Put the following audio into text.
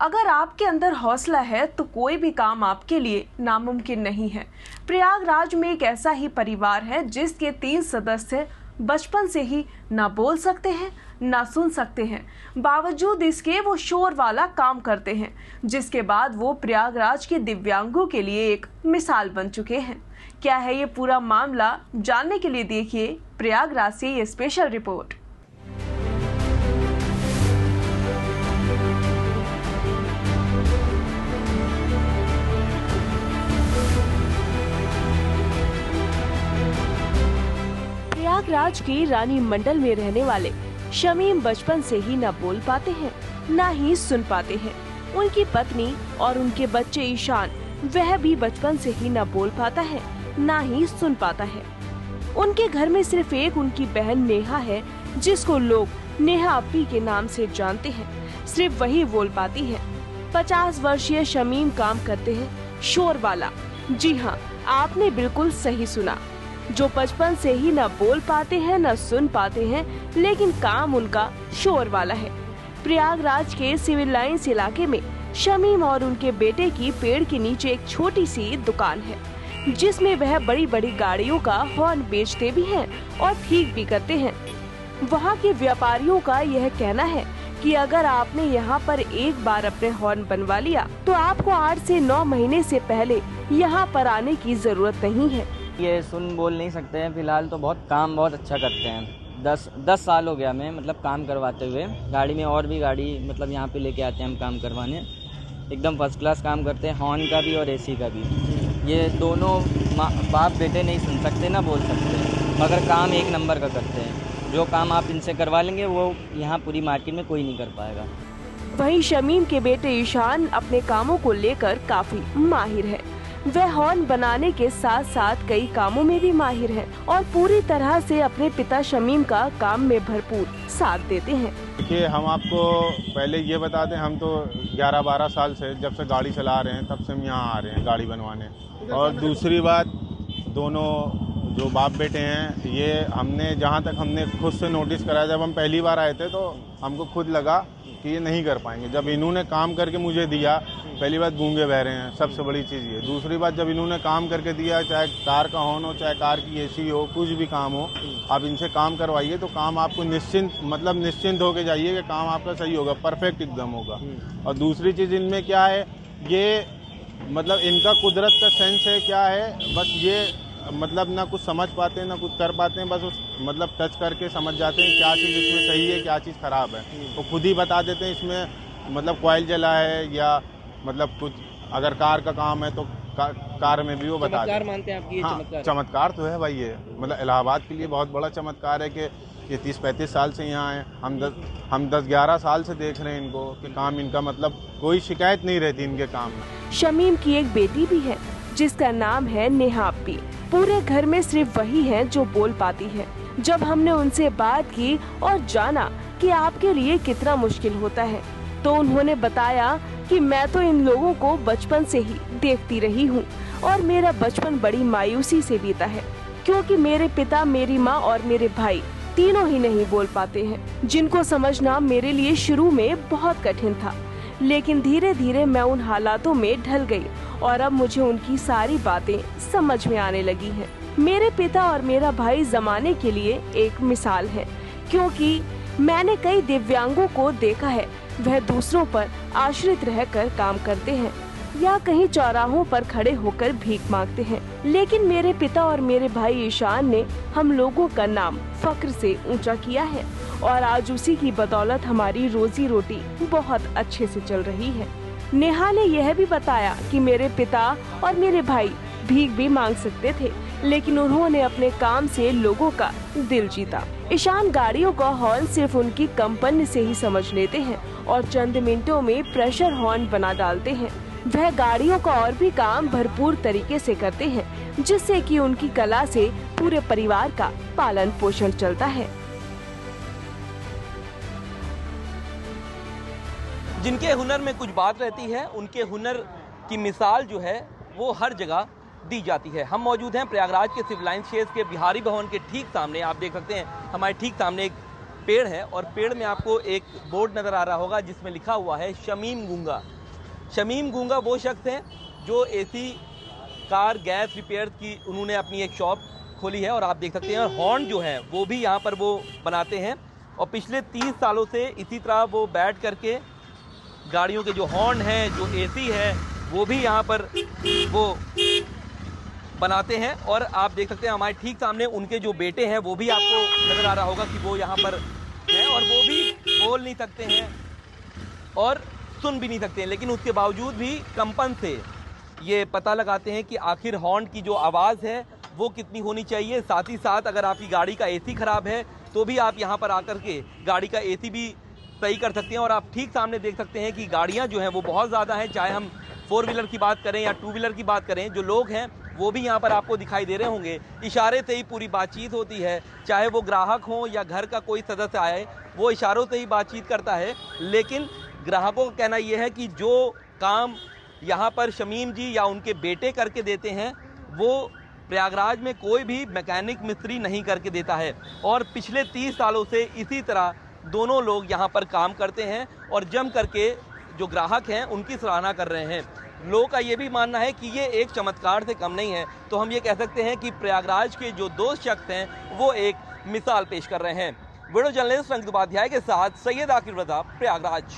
अगर आपके अंदर हौसला है तो कोई भी काम आपके लिए नामुमकिन नहीं है। प्रयागराज में एक ऐसा ही परिवार है जिसके 3 सदस्य बचपन से ही ना बोल सकते हैं ना सुन सकते हैं, बावजूद इसके वो शोर वाला काम करते हैं, जिसके बाद वो प्रयागराज के दिव्यांगों के लिए एक मिसाल बन चुके हैं। क्या है ये पूरा मामला, जानने के लिए देखिए प्रयागराज से ये स्पेशल रिपोर्ट। प्रयागराज की रानी मंडल में रहने वाले शमीम बचपन से ही न बोल पाते हैं न ही सुन पाते हैं। उनकी पत्नी और उनके बच्चे ईशान, वह भी बचपन से ही न बोल पाता है न ही सुन पाता है। उनके घर में सिर्फ एक उनकी बहन नेहा है, जिसको लोग नेहा अपी के नाम से जानते हैं। सिर्फ वही बोल पाती है। 50 वर्षीय शमीम काम करते हैं शोर वाला। जी हाँ, आपने बिल्कुल सही सुना, जो बचपन से ही न बोल पाते हैं न सुन पाते हैं, लेकिन काम उनका शोर वाला है। प्रयागराज के सिविल लाइंस इलाके में शमीम और उनके बेटे की पेड़ के नीचे एक छोटी सी दुकान है, जिसमें वह बड़ी बड़ी गाड़ियों का हॉर्न बेचते भी हैं और ठीक भी करते हैं। वहाँ के व्यापारियों का यह कहना है कि अगर आपने यहाँ पर एक बार अपने हॉर्न बनवा लिया तो आपको 8 से 9 महीने से पहले यहाँ पर आने की जरूरत नहीं है। ये सुन बोल नहीं सकते हैं, फिलहाल तो काम बहुत अच्छा करते हैं। 10 साल हो गया हमें मतलब काम करवाते हुए। गाड़ी में और भी गाड़ी मतलब यहाँ पे लेके आते हैं हम काम करवाने। एकदम फर्स्ट क्लास काम करते हैं, हॉर्न का भी और एसी का भी। ये दोनों बाप बेटे नहीं सुन सकते ना बोल सकते, मगर काम एक नंबर का करते हैं। जो काम आप इनसे करवा लेंगे वो यहाँ पूरी मार्केट में कोई नहीं कर पाएगा। वहीं शमीम के बेटे ईशान अपने कामों को लेकर काफी माहिर है। वह हॉर्न बनाने के साथ साथ कई कामों में भी माहिर है और पूरी तरह से अपने पिता शमीम का काम में भरपूर साथ देते हैं। देखिए, हम आपको पहले ये बता दें, हम तो 11-12 साल से जब से गाड़ी चला रहे हैं तब से हम यहाँ आ रहे हैं गाड़ी बनवाने। और दूसरी बात, दोनों जो बाप बेटे हैं, ये हमने जहाँ तक हमने खुद से नोटिस करा, जब हम पहली बार आए थे तो हमको खुद लगा कि ये नहीं कर पाएंगे। जब इन्होंने काम करके मुझे दिया, पहली बात गूंगे बह रहे हैं, सबसे बड़ी चीज़ ये। दूसरी बात, जब इन्होंने काम करके दिया, चाहे कार का हॉर्न हो, चाहे कार की एसी हो, कुछ भी काम हो, आप इनसे काम करवाइए तो काम आपको निश्चिंत होके जाइए कि काम आपका सही होगा, परफेक्ट एकदम होगा। और दूसरी चीज़ इनमें क्या है, ये मतलब इनका कुदरत का सेंस है, क्या है, बस ये मतलब ना कुछ समझ पाते हैं ना कुछ कर पाते हैं, बस उस मतलब टच करके समझ जाते हैं क्या चीज़ इसमें सही है क्या चीज़ ख़राब है। तो खुद ही बता देते हैं इसमें मतलब कॉइल जला है, या मतलब कुछ अगर कार का काम है तो कार में भी वो बता देते हैं। मानते हैं आपकी ये चमत्कार? चमत्कार तो है भाई, ये मतलब इलाहाबाद के लिए बहुत बड़ा चमत्कार है कि ये 30-35 साल से यहाँ आए। हम 10-11 साल से देख रहे हैं इनको कि काम इनका मतलब कोई शिकायत नहीं रहती इनके काम में। शमीम की एक बेटी भी है जिसका नाम है नेहा अपी। पूरे घर में सिर्फ वही है जो बोल पाती है। जब हमने उनसे बात की और जाना कि आपके लिए कितना मुश्किल होता है, तो उन्होंने बताया कि मैं तो इन लोगों को बचपन से ही देखती रही हूँ और मेरा बचपन बड़ी मायूसी से बीता है, क्योंकि मेरे पिता, मेरी माँ और मेरे भाई तीनों ही नहीं बोल पाते हैं, जिनको समझना मेरे लिए शुरू में बहुत कठिन था। लेकिन धीरे धीरे मैं उन हालातों में ढल गई और अब मुझे उनकी सारी बातें समझ में आने लगी हैं। मेरे पिता और मेरा भाई जमाने के लिए एक मिसाल है, क्योंकि मैंने कई दिव्यांगों को देखा है, वह दूसरों पर आश्रित रहकर काम करते हैं या कहीं चौराहों पर खड़े होकर भीख मांगते हैं। लेकिन मेरे पिता और मेरे भाई ईशान ने हम लोगों का नाम फक्र से ऊंचा किया है और आज उसी की बदौलत हमारी रोजी रोटी बहुत अच्छे से चल रही है। नेहा ने यह भी बताया कि मेरे पिता और मेरे भाई भीख भी मांग सकते थे, लेकिन उन्होंने अपने काम से लोगों का दिल जीता। ईशान गाड़ियों का हॉर्न सिर्फ उनकी कंपनी से ही समझ लेते हैं और चंद मिनटों में प्रेशर हॉर्न बना डालते हैं। वह गाड़ियों का और भी काम भरपूर तरीके से करते हैं, जिससे कि उनकी कला से पूरे परिवार का पालन पोषण चलता है। जिनके हुनर में कुछ बात रहती है, उनके हुनर की मिसाल जो है वो हर जगह दी जाती है। हम मौजूद हैं प्रयागराज के सिविल लाइंस क्षेत्र के बिहारी भवन के ठीक सामने। आप देख सकते हैं हमारे ठीक सामने एक पेड़ है और पेड़ में आपको एक बोर्ड नज़र आ रहा होगा जिसमें लिखा हुआ है शमीम गूंगा। शमीम गूंगा वो शख्स हैं जो एसी कार गैस रिपेयर की उन्होंने अपनी एक शॉप खोली है और आप देख सकते हैं हॉर्न जो है वो भी यहाँ पर वो बनाते हैं और पिछले 30 सालों से इसी तरह वो बैठ करके गाड़ियों के जो हॉर्न हैं, जो एसी है, वो भी यहाँ पर वो बनाते हैं। और आप देख सकते हैं हमारे ठीक सामने उनके जो बेटे हैं वो भी आपको नज़र आ रहा होगा कि वो यहाँ पर हैं और वो भी बोल नहीं सकते हैं और सुन भी नहीं सकते हैं, लेकिन उसके बावजूद भी कंपन से ये पता लगाते हैं कि आखिर हॉर्न की जो आवाज़ है वो कितनी होनी चाहिए। साथ ही साथ अगर आपकी गाड़ी का एसी ख़राब है तो भी आप यहाँ पर आकर के गाड़ी का एसी भी सही कर सकते हैं। और आप ठीक सामने देख सकते हैं कि गाड़ियाँ जो हैं वो बहुत ज़्यादा हैं, चाहे हम 4 व्हीलर की बात करें या 2 व्हीलर की बात करें। जो लोग हैं वो भी यहाँ पर आपको दिखाई दे रहे होंगे, इशारे से ही पूरी बातचीत होती है, चाहे वो ग्राहक हो या घर का कोई सदस्य आए वो इशारों से ही बातचीत करता है। लेकिन ग्राहकों का कहना यह है कि जो काम यहाँ पर शमीम जी या उनके बेटे करके देते हैं वो प्रयागराज में कोई भी मैकेनिक मिस्त्री नहीं करके देता है। और पिछले 30 सालों से इसी तरह दोनों लोग यहाँ पर काम करते हैं और जम करके जो ग्राहक हैं उनकी सराहना कर रहे हैं। लोगों का ये भी मानना है कि ये एक चमत्कार से कम नहीं है, तो हम ये कह सकते हैं कि प्रयागराज के जो 2 शख्स हैं वो एक मिसाल पेश कर रहे हैं। वीडियो जर्नलिस्ट रंजित उपाध्याय के साथ सैयद आकिब रज़ा, प्रयागराज।